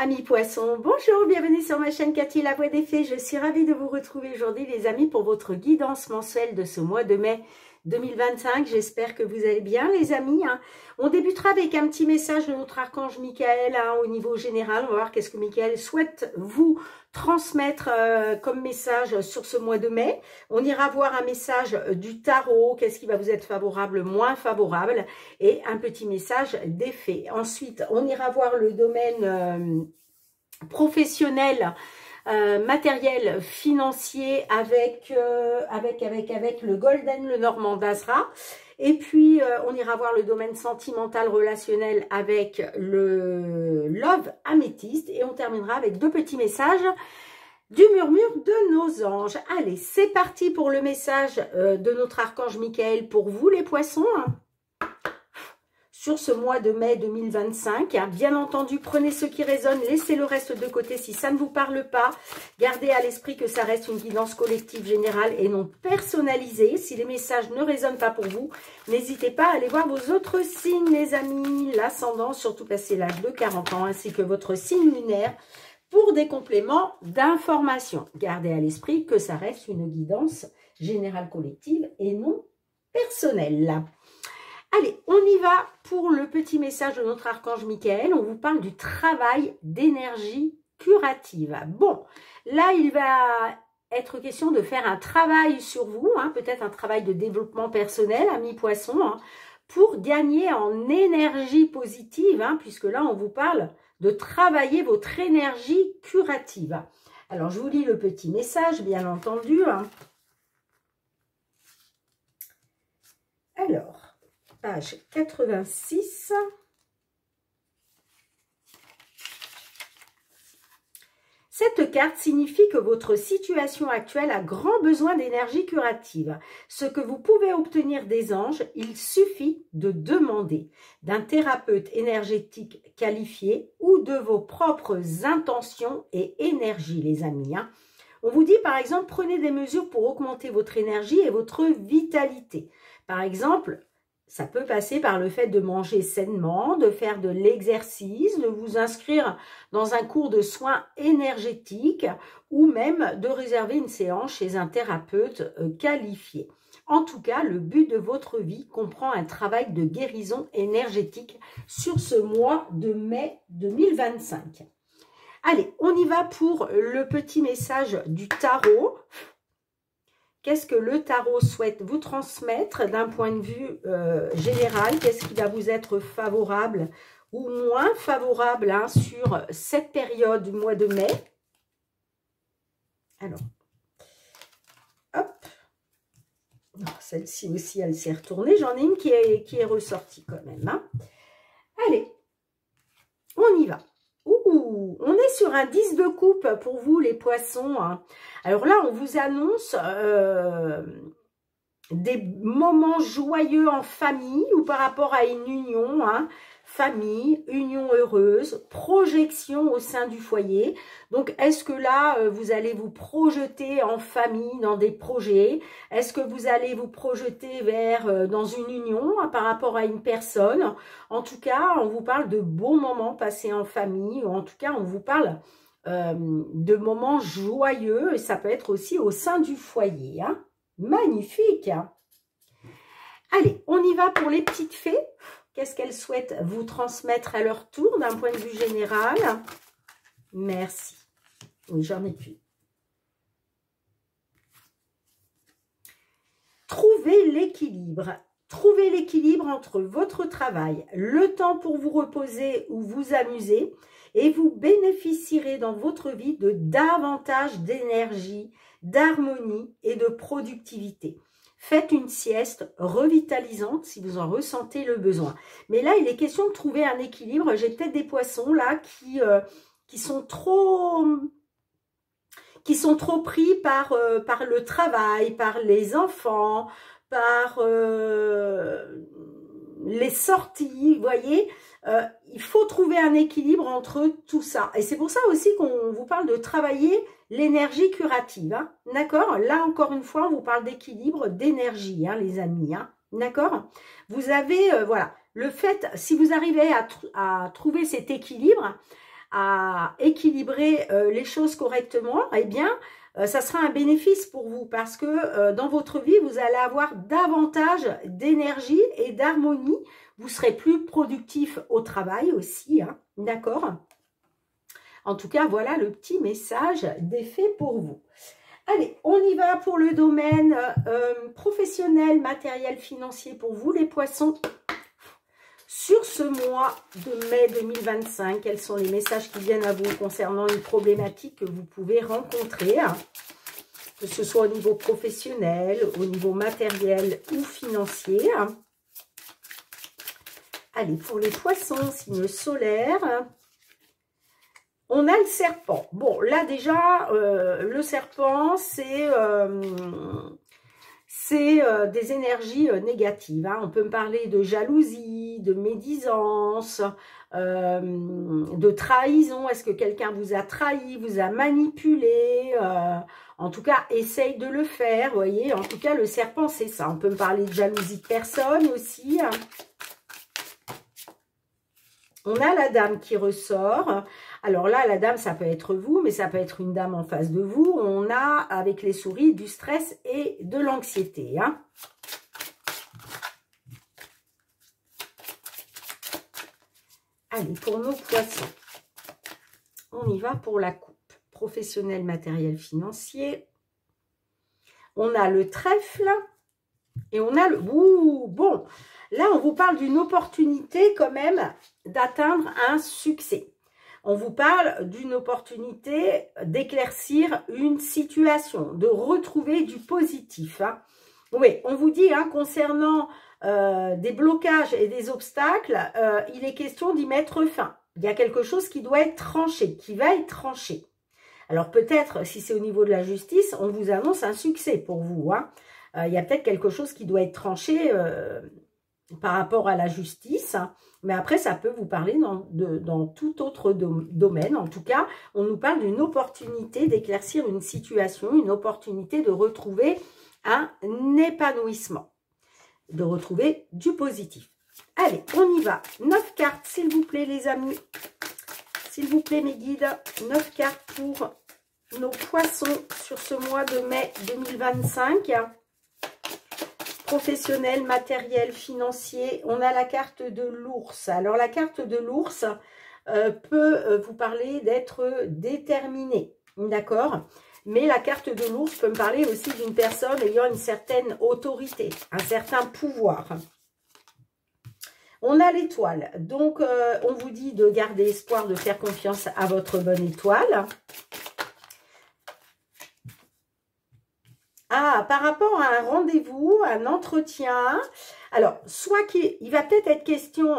Amis poissons, bonjour, bienvenue sur ma chaîne Cathy La Voix des Fées. Je suis ravie de vous retrouver aujourd'hui les amis pour votre guidance mensuelle de ce mois de mai 2025. J'espère que vous allez bien les amis. On débutera avec un petit message de notre archange Michael au niveau général. On va voir qu'est-ce que Michael souhaite vous transmettre comme message sur ce mois de mai. On ira voir un message du tarot, qu'est-ce qui va vous être favorable, moins favorable, et un petit message des fées. Ensuite, on ira voir le domaine professionnel, matériel, financier avec le Golden, le Normand d'Azra. Et puis, on ira voir le domaine sentimental, relationnel avec le Love Améthyste. Et on terminera avec deux petits messages du murmure de nos anges. Allez, c'est parti pour le message de notre archange Michael pour vous les poissons. Sur ce mois de mai 2025. Bien entendu, prenez ce qui résonne, laissez le reste de côté si ça ne vous parle pas. Gardez à l'esprit que ça reste une guidance collective générale et non personnalisée. Si les messages ne résonnent pas pour vous, n'hésitez pas à aller voir vos autres signes, les amis. L'ascendant, surtout passé l'âge de 40 ans, ainsi que votre signe lunaire pour des compléments d'information. Gardez à l'esprit que ça reste une guidance générale collective et non personnelle. Allez, on y va pour le petit message de notre archange Michael. On vous parle du travail d'énergie curative. Bon, là, il va être question de faire un travail sur vous, peut-être un travail de développement personnel, amis poissons, pour gagner en énergie positive, puisque là, on vous parle de travailler votre énergie curative. Alors, je vous lis le petit message, bien entendu. Alors, page 86. Cette carte signifie que votre situation actuelle a grand besoin d'énergie curative. Ce que vous pouvez obtenir des anges, il suffit de demander d'un thérapeute énergétique qualifié ou de vos propres intentions et énergies, les amis. On vous dit par exemple, prenez des mesures pour augmenter votre énergie et votre vitalité. Par exemple, ça peut passer par le fait de manger sainement, de faire de l'exercice, de vous inscrire dans un cours de soins énergétiques ou même de réserver une séance chez un thérapeute qualifié. En tout cas, le but de votre vie comprend un travail de guérison énergétique sur ce mois de mai 2025. Allez, on y va pour le petit message du tarot. Qu'est-ce que le tarot souhaite vous transmettre d'un point de vue général? Qu'est-ce qui va vous être favorable ou moins favorable sur cette période du mois de mai? Alors, hop. Celle-ci aussi, elle s'est retournée. J'en ai une qui est ressortie quand même. Allez, on y va. Ouh, on est sur un 10 de coupe pour vous les poissons. Alors là, on vous annonce des moments joyeux en famille ou par rapport à une union, famille, union heureuse, projection au sein du foyer. Donc, est-ce que là, vous allez vous projeter en famille dans des projets? Est-ce que vous allez vous projeter dans une union par rapport à une personne? En tout cas, on vous parle de beaux moments passés en famille. Ou en tout cas, on vous parle de moments joyeux. Et ça peut être aussi au sein du foyer. Magnifique. Allez, on y va pour les petites fées. Qu'est-ce qu'elles souhaitent vous transmettre à leur tour d'un point de vue général? Merci. Oui, j'en ai plus. Trouvez l'équilibre. Trouvez l'équilibre entre votre travail, le temps pour vous reposer ou vous amuser, et vous bénéficierez dans votre vie de davantage d'énergie, d'harmonie et de productivité. Faites une sieste revitalisante si vous en ressentez le besoin. Mais là, il est question de trouver un équilibre. J'ai peut-être des poissons là qui sont trop pris par le travail, par les enfants, par les sorties, vous voyez. Il faut trouver un équilibre entre tout ça. Et c'est pour ça aussi qu'on vous parle de travailler l'énergie curative. D'accord? Là, encore une fois, on vous parle d'équilibre, d'énergie, les amis. D'accord? Vous avez, voilà, le fait, si vous arrivez à trouver cet équilibre, à équilibrer les choses correctement, eh bien, ça sera un bénéfice pour vous parce que dans votre vie, vous allez avoir davantage d'énergie et d'harmonie. Vous serez plus productif au travail aussi, hein, d'accord? En tout cas, voilà le petit message d'effet pour vous. Allez, on y va pour le domaine professionnel, matériel, financier pour vous, les poissons. Sur ce mois de mai 2025, quels sont les messages qui viennent à vous concernant une problématique que vous pouvez rencontrer, hein, que ce soit au niveau professionnel, au niveau matériel ou financier. Hein. Allez, pour les poissons, signe solaire, on a le serpent. Bon, là déjà, le serpent, c'est des énergies négatives. Hein. On peut me parler de jalousie, de médisance, de trahison. Est-ce que quelqu'un vous a trahi, vous a manipulé en tout cas, essaye de le faire, vous voyez. En tout cas, le serpent, c'est ça. On peut me parler de jalousie de personne aussi. Hein. On a la dame qui ressort. Alors là, la dame, ça peut être vous, mais ça peut être une dame en face de vous. On a, avec les souris, du stress et de l'anxiété. Hein. Allez, pour nos poissons, on y va pour la coupe. Professionnel, matériel, financier. On a le trèfle et on a le... Ouh, bon, là, on vous parle d'une opportunité quand même d'atteindre un succès. On vous parle d'une opportunité d'éclaircir une situation, de retrouver du positif. Hein. Oui, on vous dit, hein, concernant des blocages et des obstacles, il est question d'y mettre fin. Il y a quelque chose qui doit être tranché, qui va être tranché. Alors peut-être, si c'est au niveau de la justice, on vous annonce un succès pour vous. Hein. Il y a peut-être quelque chose qui doit être tranché par rapport à la justice. Hein. Mais après, ça peut vous parler dans tout autre domaine. En tout cas, on nous parle d'une opportunité d'éclaircir une situation, une opportunité de retrouver un épanouissement, de retrouver du positif. Allez, on y va. 9 cartes, s'il vous plaît, les amis. S'il vous plaît, mes guides. 9 cartes pour nos poissons sur ce mois de mai 2025. Professionnel, matériel, financier. On a la carte de l'ours. Alors, la carte de l'ours peut vous parler d'être déterminé. D'accord ? Mais la carte de l'ours peut me parler aussi d'une personne ayant une certaine autorité, un certain pouvoir. On a l'étoile. Donc, on vous dit de garder espoir, de faire confiance à votre bonne étoile. Ah, par rapport à un rendez-vous, un entretien. Alors, soit il va peut-être être question...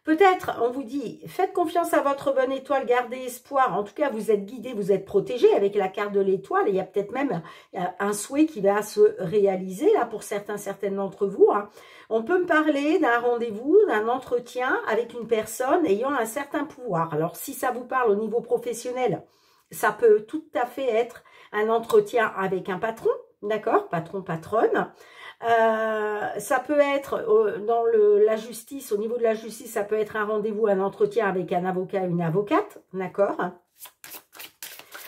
peut-être, on vous dit, faites confiance à votre bonne étoile, gardez espoir. En tout cas, vous êtes guidé, vous êtes protégé avec la carte de l'étoile. Et il y a peut-être même un souhait qui va se réaliser, là, pour certaines d'entre vous. Hein. On peut me parler d'un rendez-vous, d'un entretien avec une personne ayant un certain pouvoir. Alors, si ça vous parle au niveau professionnel, ça peut tout à fait être un entretien avec un patron, d'accord, patron, patronne. Ça peut être dans la justice, au niveau de la justice, ça peut être un rendez-vous, un entretien avec un avocat, une avocate, d'accord.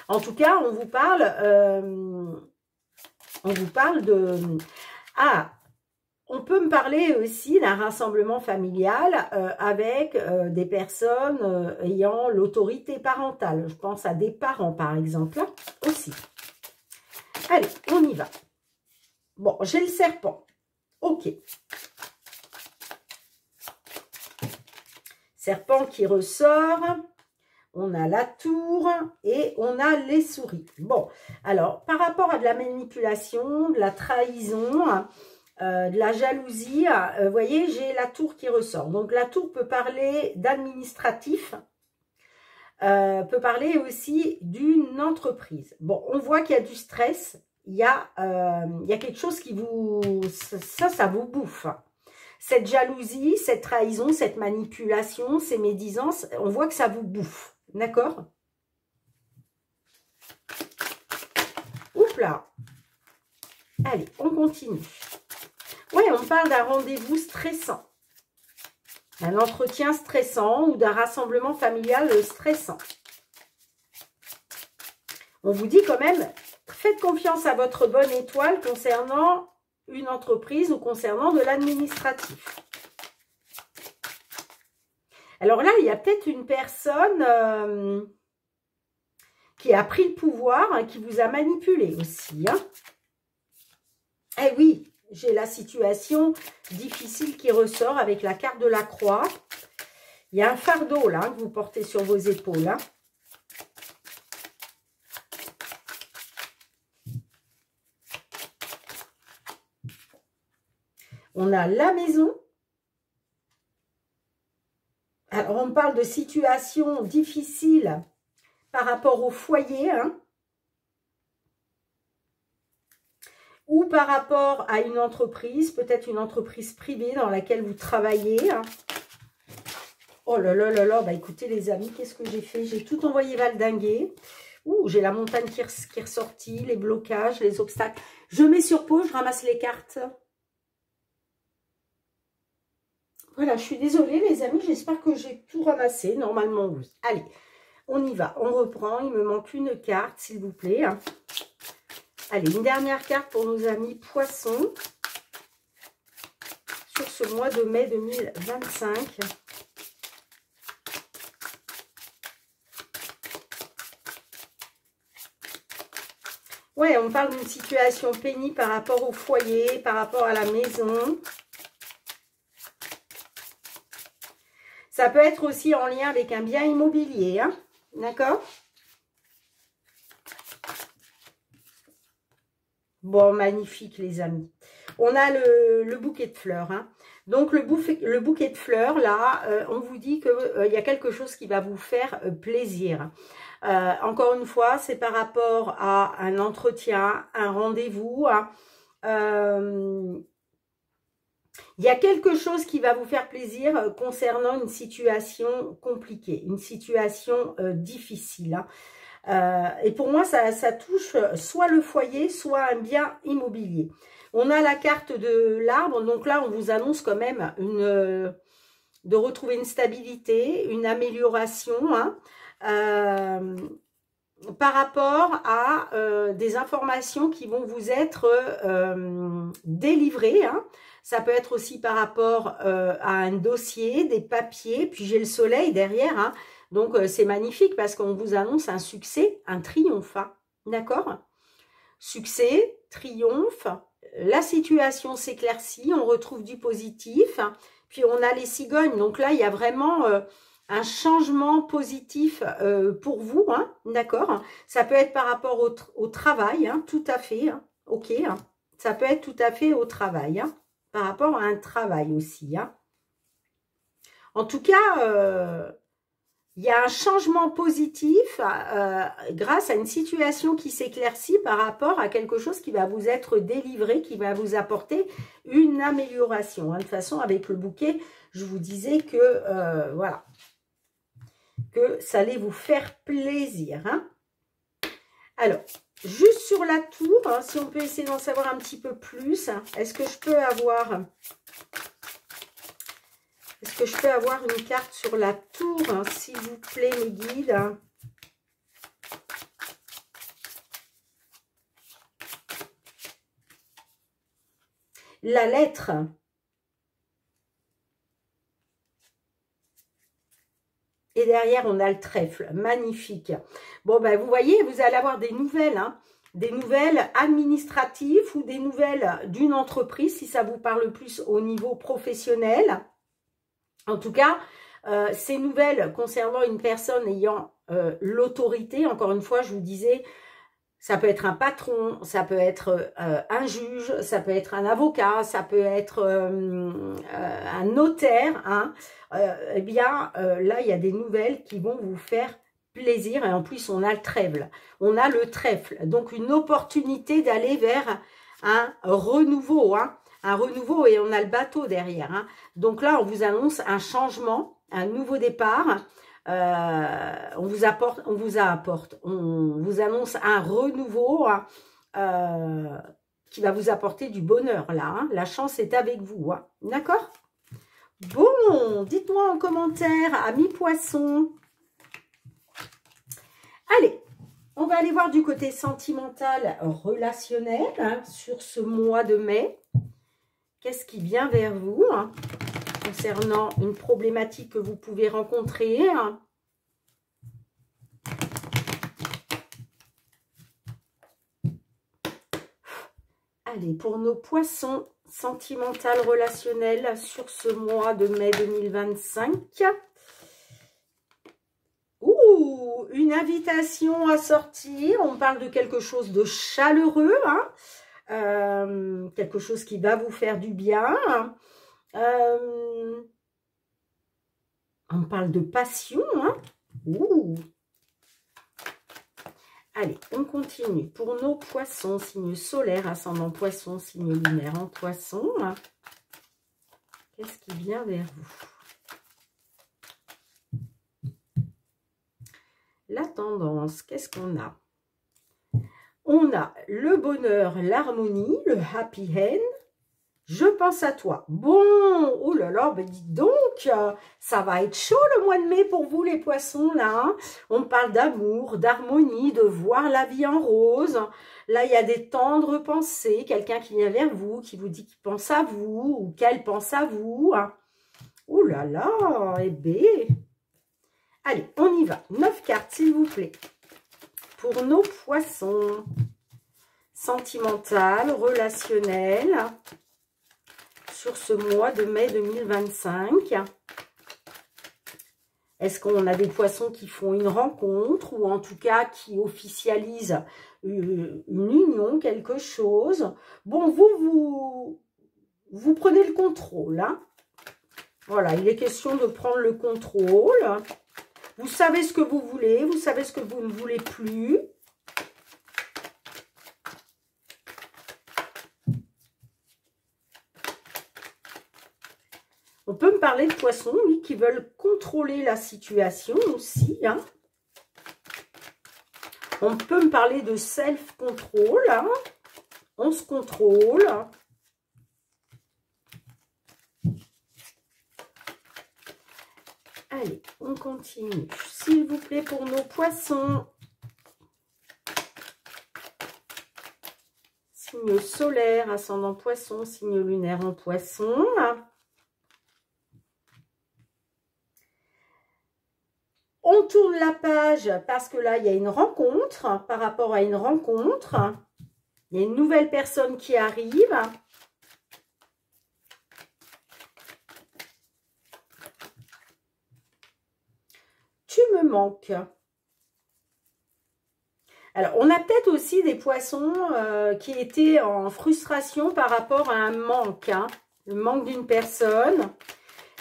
En tout cas, on vous parle de... Ah, on peut me parler aussi d'un rassemblement familial avec des personnes ayant l'autorité parentale. Je pense à des parents, par exemple, aussi. Allez, on y va. Bon, j'ai le serpent. Ok. Serpent qui ressort. On a la tour et on a les souris. Bon, alors, par rapport à de la manipulation, de la trahison, de la jalousie, vous voyez, j'ai la tour qui ressort. Donc, la tour peut parler d'administratif, peut parler aussi d'une entreprise. Bon, on voit qu'il y a du stress. Il y a quelque chose qui vous... Ça vous bouffe. Cette jalousie, cette trahison, cette manipulation, ces médisances, on voit que ça vous bouffe. D'accord? Oups là. Allez, on continue. Oui, on parle d'un rendez-vous stressant. Un entretien stressant ou d'un rassemblement familial stressant. On vous dit quand même, faites confiance à votre bonne étoile concernant une entreprise ou concernant de l'administratif. Alors là, il y a peut-être une personne qui a pris le pouvoir, hein, qui vous a manipulé aussi. Hein. Eh oui, j'ai la situation difficile qui ressort avec la carte de la croix. Il y a un fardeau là que vous portez sur vos épaules. Hein. On a la maison. Alors, on parle de situation difficile par rapport au foyer, hein, ou par rapport à une entreprise, peut-être une entreprise privée dans laquelle vous travaillez. Hein. Oh là là là là, bah écoutez les amis, qu'est-ce que j'ai fait? J'ai tout envoyé valdinguer. Ouh, j'ai la montagne qui est ressortie, les blocages, les obstacles. Je mets sur pause, je ramasse les cartes. Voilà, je suis désolée les amis, j'espère que j'ai tout ramassé. Normalement, oui. Allez, on y va, on reprend. Il me manque une carte, s'il vous plaît. Allez, une dernière carte pour nos amis poissons. Sur ce mois de mai 2025. Ouais, on parle d'une situation pénible par rapport au foyer, par rapport à la maison. Ça peut être aussi en lien avec un bien immobilier, hein, d'accord? Bon, magnifique les amis. On a le bouquet de fleurs, hein. Donc le bouquet de fleurs, là, on vous dit qu'il y a quelque chose qui va vous faire plaisir. Encore une fois, c'est par rapport à un entretien, un rendez-vous, hein. Il y a quelque chose qui va vous faire plaisir concernant une situation compliquée, une situation difficile. Hein. Et pour moi, ça touche soit le foyer, soit un bien immobilier. On a la carte de l'arbre, donc là, on vous annonce quand même de retrouver une stabilité, une amélioration, hein, par rapport à des informations qui vont vous être délivrées, hein. Ça peut être aussi par rapport à un dossier, des papiers, puis j'ai le soleil derrière, hein. Donc c'est magnifique parce qu'on vous annonce un succès, un triomphe, hein. D'accord? Succès, triomphe, la situation s'éclaircit, on retrouve du positif, hein. Puis on a les cigognes, donc là il y a vraiment un changement positif pour vous, hein, d'accord? Ça peut être par rapport au travail, hein, tout à fait, hein, ok, hein. Ça peut être tout à fait au travail, hein, par rapport à un travail aussi, hein. En tout cas, il y a un changement positif grâce à une situation qui s'éclaircit par rapport à quelque chose qui va vous être délivré, qui va vous apporter une amélioration, hein. De toute façon, avec le bouquet, je vous disais que, voilà, que ça allait vous faire plaisir, hein. Alors, juste sur la tour, hein, si on peut essayer d'en savoir un petit peu plus, hein, est-ce que je peux avoir une carte sur la tour, hein, s'il vous plaît, mes guides, hein. La lettre. Et derrière, on a le trèfle. Magnifique. Bon, ben, vous voyez, vous allez avoir des nouvelles, hein, des nouvelles administratives ou des nouvelles d'une entreprise, si ça vous parle plus au niveau professionnel. En tout cas, ces nouvelles concernant une personne ayant l'autorité, encore une fois, je vous disais, ça peut être un patron, ça peut être un juge, ça peut être un avocat, ça peut être un notaire, hein. Eh bien, là, il y a des nouvelles qui vont vous faire plaisir. Et en plus, on a le trèfle. On a le trèfle. Donc, une opportunité d'aller vers un renouveau, hein. Un renouveau et on a le bateau derrière, hein. Donc là, on vous annonce un changement, un nouveau départ. On vous annonce un renouveau, qui va vous apporter du bonheur là, hein. La chance est avec vous, hein. D'accord? Bon, dites-moi en commentaire, amis poissons. Allez, on va aller voir du côté sentimental, relationnel, hein, sur ce mois de mai. Qu'est-ce qui vient vers vous hein, concernant une problématique que vous pouvez rencontrer hein. Allez, pour nos poissons sentimental relationnel sur ce mois de mai 2025. Ouh, une invitation à sortir. On parle de quelque chose de chaleureux, hein, quelque chose qui va vous faire du bien. On parle de passion. Hein. Ouh. Allez, on continue. Pour nos poissons, signe solaire, ascendant poisson, signe lunaire en poisson. Qu'est-ce qui vient vers vous? La tendance, qu'est-ce qu'on a? On a le bonheur, l'harmonie, le happy end. Je pense à toi. Bon, oh là là, ben dites donc, ça va être chaud le mois de mai pour vous les poissons là. Hein. On parle d'amour, d'harmonie, de voir la vie en rose. Là, il y a des tendres pensées, quelqu'un qui vient vers vous, qui vous dit qu'il pense à vous ou qu'elle pense à vous. Hein. Oh là là, eh bien. Allez, on y va. 9 cartes, s'il vous plaît. Pour nos poissons, sentimental, relationnel, sur ce mois de mai 2025. Est-ce qu'on a des poissons qui font une rencontre ou en tout cas qui officialisent une union, quelque chose? Bon, vous prenez le contrôle. Hein. Voilà, il est question de prendre le contrôle. Vous savez ce que vous voulez, vous savez ce que vous ne voulez plus. On peut me parler de poissons, oui, qui veulent contrôler la situation aussi. Hein. On peut me parler de self-control. Hein. On se contrôle. Allez, on continue. S'il vous plaît, pour nos poissons. Signe solaire, ascendant poisson, signe lunaire en poisson. On tourne la page parce que là, il y a une rencontre. Par rapport à une rencontre, il y a une nouvelle personne qui arrive. Tu me manques. Alors, on a peut-être aussi des poissons qui étaient en frustration par rapport à un manque. Hein, le manque d'une personne.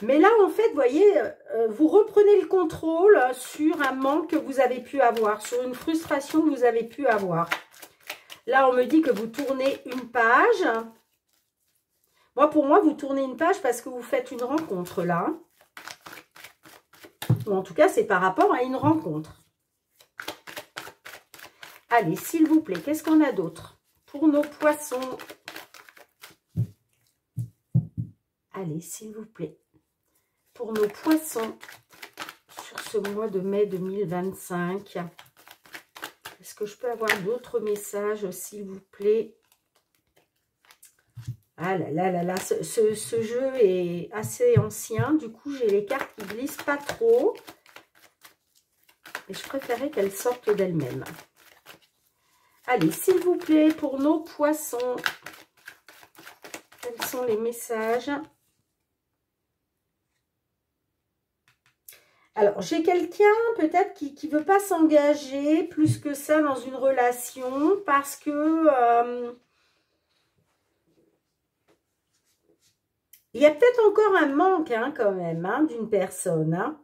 Mais là, en fait, vous voyez, vous reprenez le contrôle sur un manque que vous avez pu avoir, sur une frustration que vous avez pu avoir. Là, on me dit que vous tournez une page. Moi, pour moi, vous tournez une page parce que vous faites une rencontre là. Ou en tout cas, c'est par rapport à une rencontre. Allez, s'il vous plaît, qu'est-ce qu'on a d'autre pour nos poissons? Allez, s'il vous plaît. Pour nos poissons, sur ce mois de mai 2025, est-ce que je peux avoir d'autres messages, s'il vous plaît? Ah là là là là, ce jeu est assez ancien, du coup j'ai les cartes qui glissent pas trop. Et je préférais qu'elles sortent d'elles-mêmes. Allez, s'il vous plaît, pour nos poissons, quels sont les messages? Alors, j'ai quelqu'un peut-être qui ne veut pas s'engager plus que ça dans une relation parce que il y a peut-être encore un manque hein, quand même hein, d'une personne. Hein.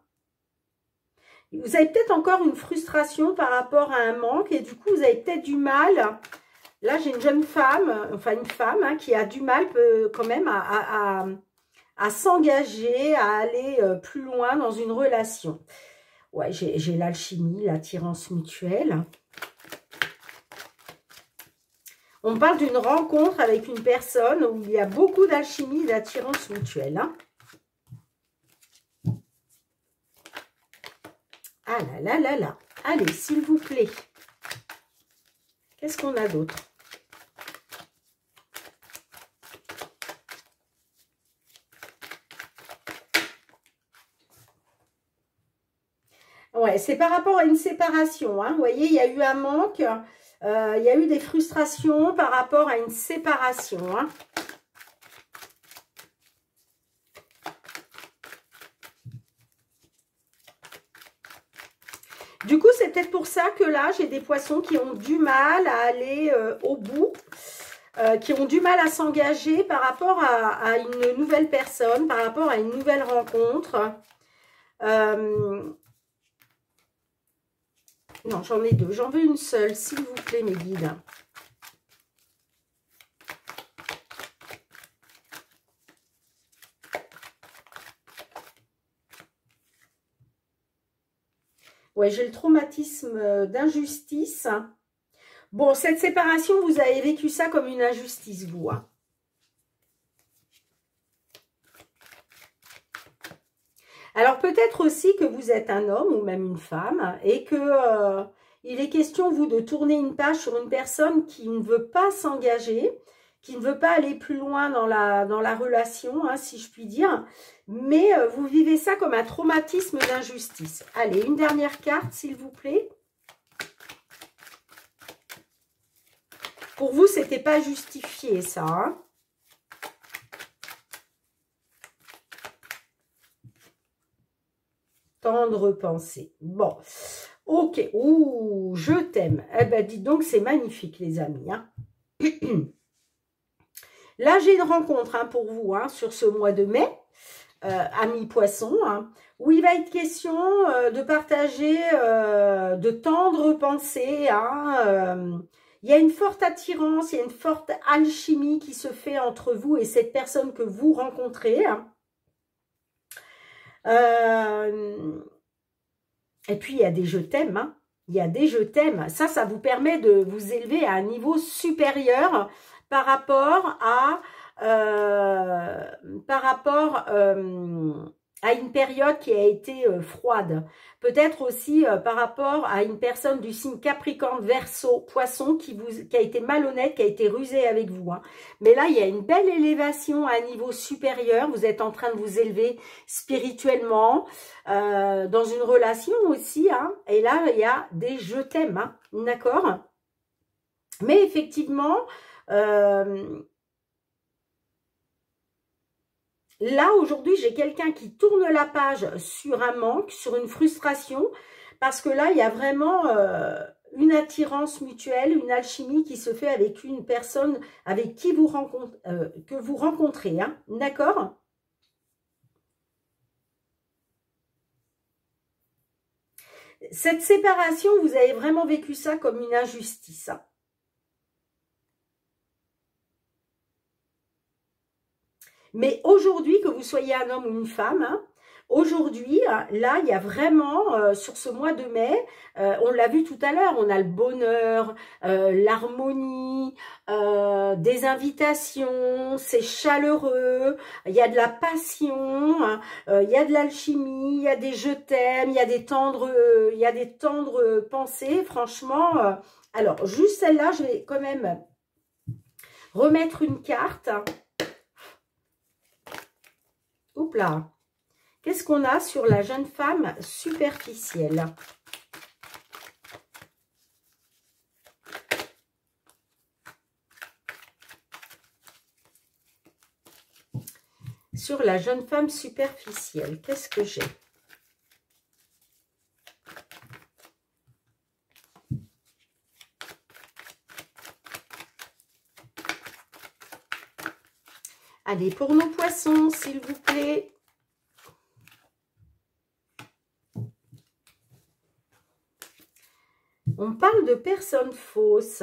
Vous avez peut-être encore une frustration par rapport à un manque et du coup, vous avez peut-être du mal. Là, j'ai une jeune femme, enfin une femme hein, qui a du mal quand même à s'engager, à aller plus loin dans une relation. Ouais, j'ai l'alchimie, l'attirance mutuelle. On parle d'une rencontre avec une personne où il y a beaucoup d'alchimie et d'attirance mutuelle. Hein. Ah là là là là. Allez, s'il vous plaît. Qu'est-ce qu'on a d'autre? Ouais, c'est par rapport à une séparation. Hein. Vous voyez, il y a eu un manque. Il y a eu des frustrations par rapport à une séparation. Hein. Du coup, c'est peut-être pour ça que là, j'ai des poissons qui ont du mal à aller au bout, qui ont du mal à s'engager par rapport à une nouvelle personne, par rapport à une nouvelle rencontre. Non, j'en ai deux. J'en veux une seule, s'il vous plaît, mes guides. Ouais, j'ai le traumatisme d'injustice. Bon, cette séparation, vous avez vécu ça comme une injustice, vous. Hein. Alors, peut-être aussi que vous êtes un homme ou même une femme et que il est question, vous, de tourner une page sur une personne qui ne veut pas s'engager, qui ne veut pas aller plus loin dans la relation, hein, si je puis dire. Mais vous vivez ça comme un traumatisme d'injustice. Allez, une dernière carte, s'il vous plaît. Pour vous, c'était pas justifié, ça. Hein. Tendre pensée. Bon, ok. Ouh, je t'aime. Eh ben, dites donc, c'est magnifique, les amis. Hein. Là, j'ai une rencontre hein, pour vous hein, sur ce mois de mai, amis poissons, hein, où il va être question de partager de tendres pensées. Hein, il y a une forte attirance, il y a une forte alchimie qui se fait entre vous et cette personne que vous rencontrez. Hein. Et puis, il y a des je t'aime. Hein. Il y a des je t'aime. Ça vous permet de vous élever à un niveau supérieur par rapport à une période qui a été froide. Peut-être aussi par rapport à une personne du signe Capricorne, Verseau, Poisson qui a été malhonnête, qui a été rusée avec vous. Hein. Mais là, il y a une belle élévation à un niveau supérieur. Vous êtes en train de vous élever spirituellement dans une relation aussi. Hein. Et là, il y a des je t'aime. Hein. D'accord? Mais effectivement... Là, aujourd'hui, j'ai quelqu'un qui tourne la page sur un manque, sur une frustration, parce que là, il y a vraiment une attirance mutuelle, une alchimie qui se fait avec une personne avec qui vous rencontrez, que vous rencontrez. Hein, d'accord ? Cette séparation, vous avez vraiment vécu ça comme une injustice. Hein. Mais aujourd'hui, que vous soyez un homme ou une femme, hein, aujourd'hui, là, il y a vraiment, sur ce mois de mai, on l'a vu tout à l'heure, on a le bonheur, l'harmonie, des invitations, c'est chaleureux, il y a de la passion, hein, il y a de l'alchimie, il y a des je t'aime, il y a des tendres pensées, franchement. Alors, juste celle-là, je vais quand même remettre une carte. Oups là. Qu'est-ce qu'on a sur la jeune femme superficielle? Sur la jeune femme superficielle, qu'est-ce que j'ai? Allez, pour nos poissons, s'il vous plaît. On parle de personnes fausses.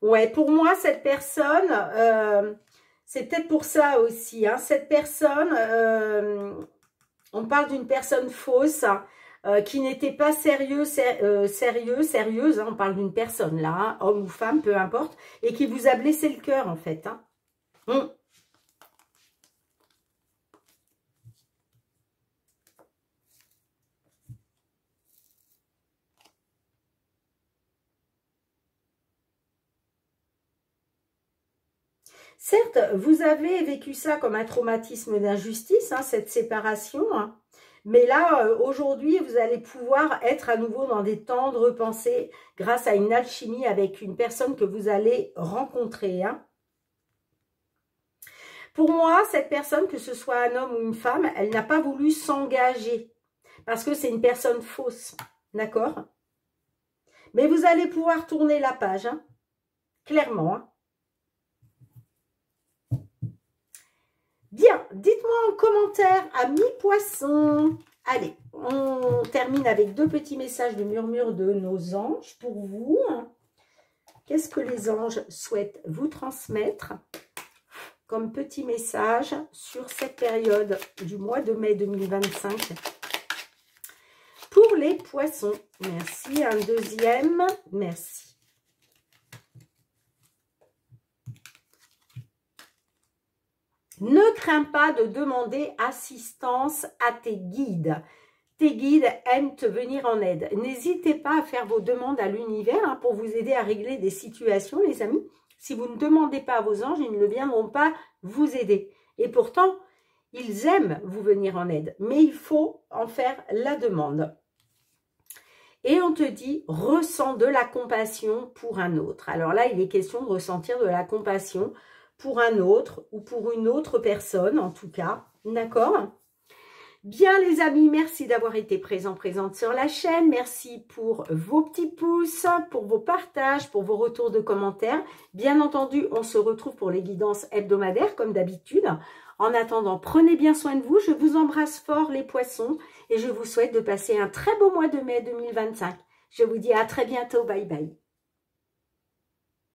Ouais, pour moi, cette personne... c'est peut-être pour ça aussi. Hein. Cette personne, on parle d'une personne fausse. qui n'était pas sérieuse, hein, on parle d'une personne là, hein, homme ou femme, peu importe, et qui vous a blessé le cœur en fait. Hein. Certes, vous avez vécu ça comme un traumatisme d'injustice, hein, cette séparation, hein, mais là, aujourd'hui, vous allez pouvoir être à nouveau dans des temps de repensée grâce à une alchimie avec une personne que vous allez rencontrer. Hein. Pour moi, cette personne, que ce soit un homme ou une femme, elle n'a pas voulu s'engager parce que c'est une personne fausse, d'accord? Mais vous allez pouvoir tourner la page, hein, clairement. Hein. Bien, dites-moi en commentaire, amis poissons. Allez, on termine avec 2 petits messages de murmure de nos anges pour vous. Qu'est-ce que les anges souhaitent vous transmettre comme petit message sur cette période du mois de mai 2025 pour les poissons? Merci, un deuxième, merci. Ne crains pas de demander assistance à tes guides. Tes guides aiment te venir en aide. N'hésitez pas à faire vos demandes à l'univers hein, pour vous aider à régler des situations, les amis. Si vous ne demandez pas à vos anges, ils ne viendront pas vous aider. Et pourtant, ils aiment vous venir en aide. Mais il faut en faire la demande. Et on te dit, ressens de la compassion pour un autre. Alors là, il est question de ressentir de la compassion pour un autre ou pour une autre personne en tout cas, d'accord? Bien les amis, merci d'avoir été présente sur la chaîne, merci pour vos petits pouces, pour vos partages, pour vos retours de commentaires. Bien entendu, on se retrouve pour les guidances hebdomadaires comme d'habitude. En attendant, prenez bien soin de vous, je vous embrasse fort les poissons et je vous souhaite de passer un très beau mois de mai 2025. Je vous dis à très bientôt, bye bye.